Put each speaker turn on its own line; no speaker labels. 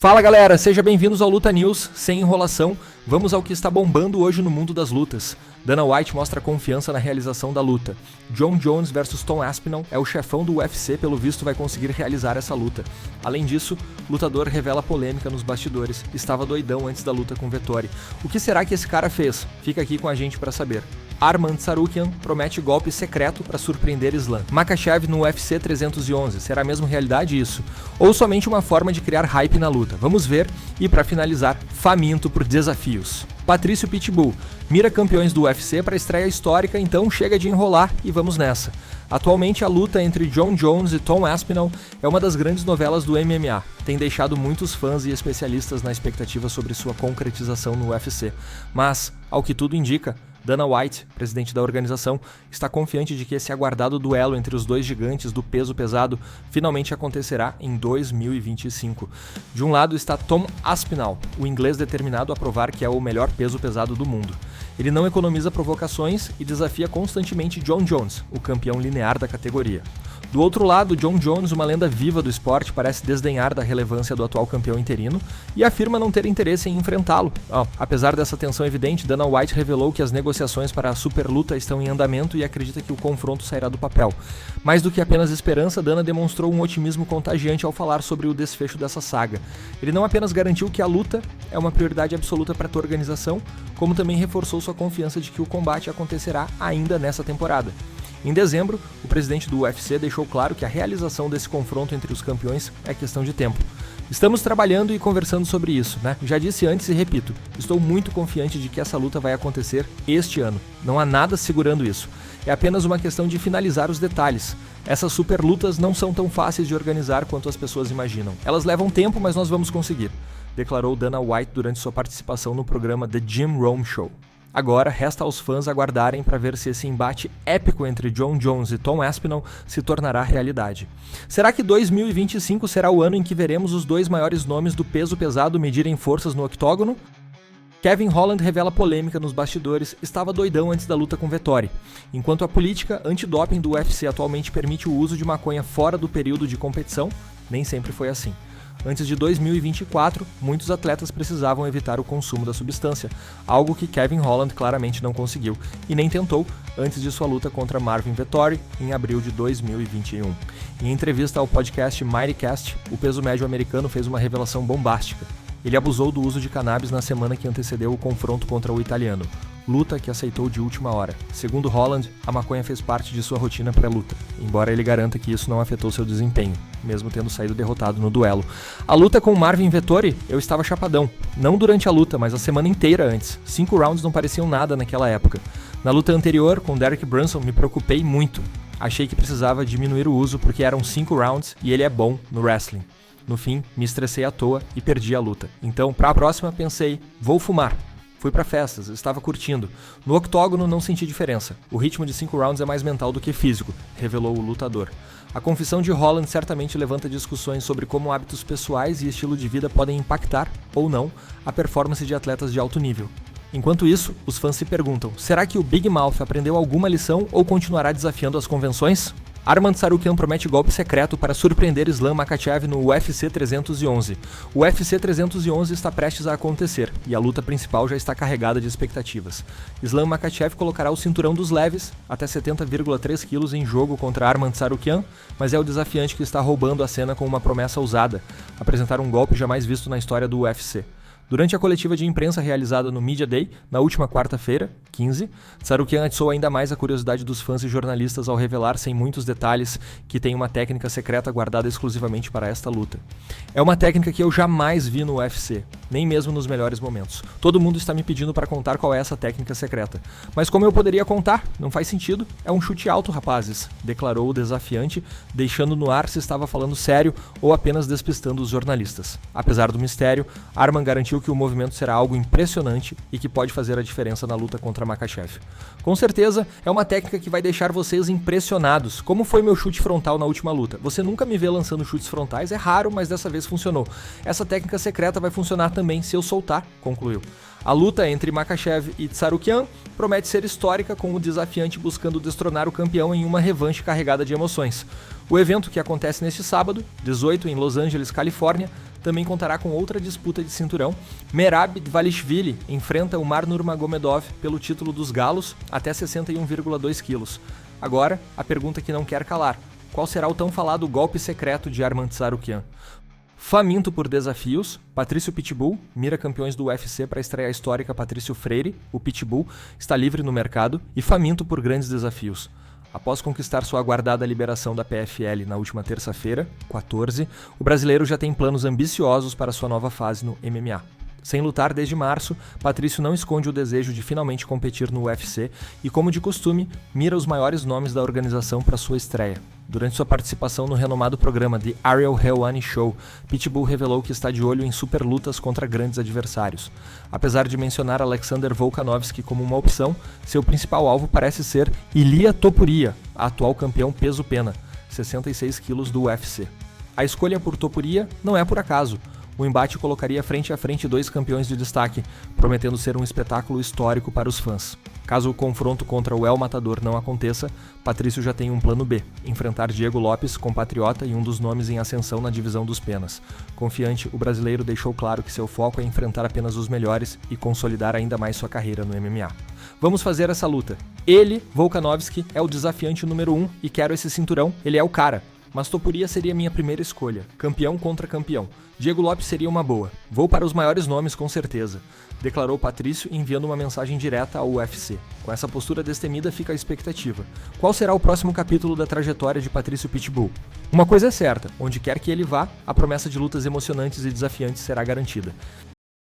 Fala galera, sejam bem-vindos ao Luta News, sem enrolação, vamos ao que está bombando hoje no mundo das lutas. Dana White mostra confiança na realização da luta. Jon Jones vs Tom Aspinall é o chefão do UFC, pelo visto vai conseguir realizar essa luta. Além disso, o lutador revela polêmica nos bastidores, estava doidão antes da luta com Vettori. O que será que esse cara fez? Fica aqui com a gente para saber. Arman Tsarukyan promete golpe secreto para surpreender Islam. Makhachev no UFC 311, será mesmo realidade isso? Ou somente uma forma de criar hype na luta? Vamos ver. E para finalizar, faminto por desafios. Patrício Pitbull mira campeões do UFC para estreia histórica, então chega de enrolar e vamos nessa. Atualmente a luta entre Jon Jones e Tom Aspinall é uma das grandes novelas do MMA. Tem deixado muitos fãs e especialistas na expectativa sobre sua concretização no UFC. Mas, ao que tudo indica, Dana White, presidente da organização, está confiante de que esse aguardado duelo entre os dois gigantes do peso pesado finalmente acontecerá em 2025. De um lado está Tom Aspinall, o inglês determinado a provar que é o melhor peso pesado do mundo. Ele não economiza provocações e desafia constantemente Jon Jones, o campeão linear da categoria. Do outro lado, Jon Jones, uma lenda viva do esporte, parece desdenhar da relevância do atual campeão interino e afirma não ter interesse em enfrentá-lo. Apesar dessa tensão evidente, Dana White revelou que as negociações para a superluta estão em andamento e acredita que o confronto sairá do papel. Mais do que apenas esperança, Dana demonstrou um otimismo contagiante ao falar sobre o desfecho dessa saga. Ele não apenas garantiu que a luta é uma prioridade absoluta para a tua organização, como também reforçou sua confiança de que o combate acontecerá ainda nessa temporada. Em dezembro, o presidente do UFC deixou claro que a realização desse confronto entre os campeões é questão de tempo. Estamos trabalhando e conversando sobre isso, né? Já disse antes e repito, estou muito confiante de que essa luta vai acontecer este ano. Não há nada segurando isso. É apenas uma questão de finalizar os detalhes. Essas super lutas não são tão fáceis de organizar quanto as pessoas imaginam. Elas levam tempo, mas nós vamos conseguir, declarou Dana White durante sua participação no programa The Jim Rome Show. Agora, resta aos fãs aguardarem para ver se esse embate épico entre Jon Jones e Tom Aspinall se tornará realidade. Será que 2025 será o ano em que veremos os dois maiores nomes do peso pesado medirem forças no octógono? Kevin Holland revela polêmica nos bastidores, estava doidão antes da luta com Vettori. Enquanto a política antidoping do UFC atualmente permite o uso de maconha fora do período de competição, nem sempre foi assim. Antes de 2024, muitos atletas precisavam evitar o consumo da substância, algo que Kevin Holland claramente não conseguiu, e nem tentou antes de sua luta contra Marvin Vettori em abril de 2021. Em entrevista ao podcast MightyCast, o peso médio americano fez uma revelação bombástica. Ele abusou do uso de cannabis na semana que antecedeu o confronto contra o italiano, luta que aceitou de última hora. Segundo Holland, a maconha fez parte de sua rotina pré-luta, embora ele garanta que isso não afetou seu desempenho, mesmo tendo saído derrotado no duelo. A luta com Marvin Vettori, eu estava chapadão. Não durante a luta, mas a semana inteira antes. 5 rounds não pareciam nada naquela época. Na luta anterior, com Derek Brunson, me preocupei muito. Achei que precisava diminuir o uso porque eram 5 rounds e ele é bom no wrestling. No fim, me estressei à toa e perdi a luta. Então, para a próxima, pensei, vou fumar. Fui para festas, estava curtindo. No octógono não senti diferença. O ritmo de 5 rounds é mais mental do que físico, revelou o lutador. A confissão de Holland certamente levanta discussões sobre como hábitos pessoais e estilo de vida podem impactar, ou não, a performance de atletas de alto nível. Enquanto isso, os fãs se perguntam, será que o Big Mouth aprendeu alguma lição ou continuará desafiando as convenções? Arman Tsarukyan promete golpe secreto para surpreender Islam Makhachev no UFC 311. O UFC 311 está prestes a acontecer e a luta principal já está carregada de expectativas. Islam Makhachev colocará o cinturão dos leves, até 70,3 kg em jogo contra Arman Tsarukyan, mas é o desafiante que está roubando a cena com uma promessa ousada, apresentar um golpe jamais visto na história do UFC. Durante a coletiva de imprensa realizada no Media Day, na última quarta-feira, 15, Tsarukyan atiçou ainda mais a curiosidade dos fãs e jornalistas ao revelar sem muitos detalhes que tem uma técnica secreta guardada exclusivamente para esta luta. É uma técnica que eu jamais vi no UFC, nem mesmo nos melhores momentos. Todo mundo está me pedindo para contar qual é essa técnica secreta. Mas como eu poderia contar? Não faz sentido. É um chute alto, rapazes, declarou o desafiante, deixando no ar se estava falando sério ou apenas despistando os jornalistas. Apesar do mistério, Arman garantiu que o movimento será algo impressionante e que pode fazer a diferença na luta contra Makhachev. Com certeza, é uma técnica que vai deixar vocês impressionados, como foi meu chute frontal na última luta. Você nunca me vê lançando chutes frontais, é raro, mas dessa vez funcionou. Essa técnica secreta vai funcionar também se eu soltar, concluiu. A luta entre Makhachev e Tsarukyan promete ser histórica, com o desafiante buscando destronar o campeão em uma revanche carregada de emoções. O evento, que acontece neste sábado, 18, em Los Angeles, Califórnia, também contará com outra disputa de cinturão. Merab Dvalishvili enfrenta o Mar Nurmagomedov pelo título dos galos até 61,2 quilos. Agora, a pergunta que não quer calar: qual será o tão falado golpe secreto de Arman Tsarukyan? Faminto por desafios, Patrício Pitbull mira campeões do UFC para a estreia histórica Patrício Freire, o Pitbull, está livre no mercado e faminto por grandes desafios. Após conquistar sua aguardada liberação da PFL na última terça-feira, 14, o brasileiro já tem planos ambiciosos para sua nova fase no MMA. Sem lutar desde março, Patrício não esconde o desejo de finalmente competir no UFC e, como de costume, mira os maiores nomes da organização para sua estreia. Durante sua participação no renomado programa The Ariel Helwani Show, Pitbull revelou que está de olho em super lutas contra grandes adversários. Apesar de mencionar Alexander Volkanovski como uma opção, seu principal alvo parece ser Ilia Topuria, a atual campeão peso-pena, 66 quilos do UFC. A escolha por Topuria não é por acaso. O embate colocaria frente a frente dois campeões de destaque, prometendo ser um espetáculo histórico para os fãs. Caso o confronto contra o El Matador não aconteça, Patrício já tem um plano B: enfrentar Diego Lopes, compatriota e um dos nomes em ascensão na divisão dos penas. Confiante, o brasileiro deixou claro que seu foco é enfrentar apenas os melhores e consolidar ainda mais sua carreira no MMA. Vamos fazer essa luta. Ele, Volkanovski, é o desafiante número 1 e quero esse cinturão, ele é o cara. Mas Topuria seria minha primeira escolha, campeão contra campeão. Diego Lopes seria uma boa. Vou para os maiores nomes com certeza, declarou Patrício enviando uma mensagem direta ao UFC. Com essa postura destemida fica a expectativa. Qual será o próximo capítulo da trajetória de Patrício Pitbull? Uma coisa é certa, onde quer que ele vá, a promessa de lutas emocionantes e desafiantes será garantida.